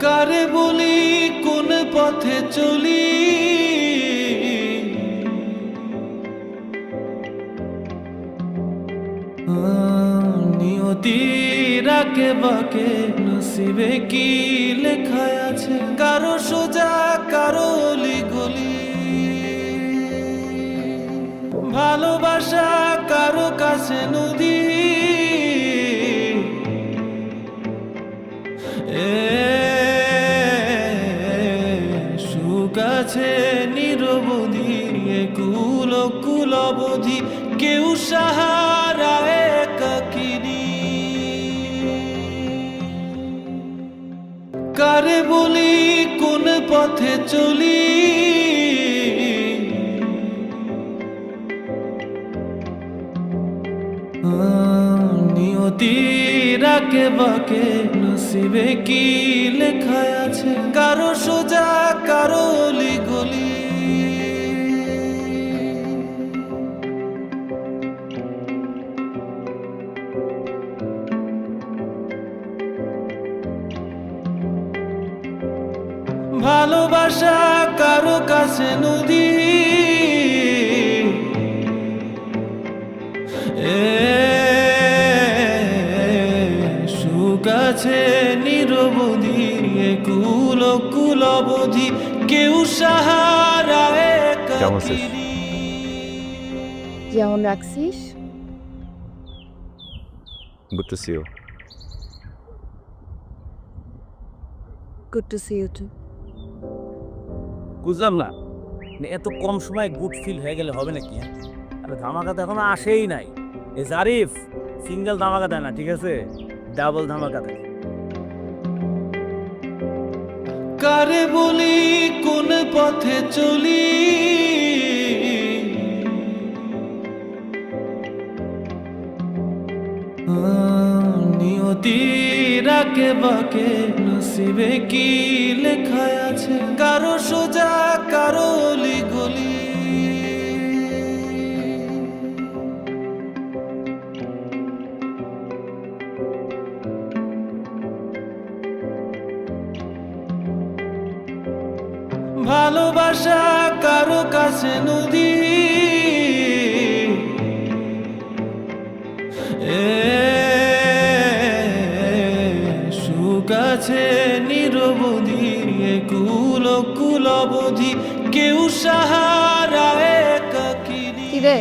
কারে বলি কোন পথে চলি, নিয়তির আঁকে বাঁকে নসিবে কি লেখা আছে, কারো সোজা কারো অলি গলি, ভালোবাসা কারো কাছে নদী, সুখ আছে নিরবধি, কুল কুল অবধি, কেউ সাহারা একাকিনী। কারে বলি কোন পথে চলি, নিয়তির আঁকে বাঁকে নসিবে কি লেখা আছে, কারো সোজা কারো অলি গলি, ভালোবাসা কারো কাছে নদী, সুখ আছে নিরবধি, কুল কুল অবধি, কেউ সাহারা একাকিনী। যেমন রাখছিস। Good to see you. Good to see you too. বুঝলাম না, এত কম সময় গুড ফিল হয়ে গেলে হবে নাকি? আরে ধামাকা তো এখনো আসেই নাই। এ জারিফ সিঙ্গেল ধামাকা দেয় না, ঠিক আছে? ডাবল ধামাকা দেয়। কারে বলি কোন পথে চলি, নিয়তির আঁকে বাঁকে নসিবে কি লেখা আছে, কারো সোজা কারো অলি গলি, ভালোবাসা কারো কাছে নদী, সুখ আছে নিরবধি, কুল কুল অবধি, কেউ সাহারা একাকিনী। কি রে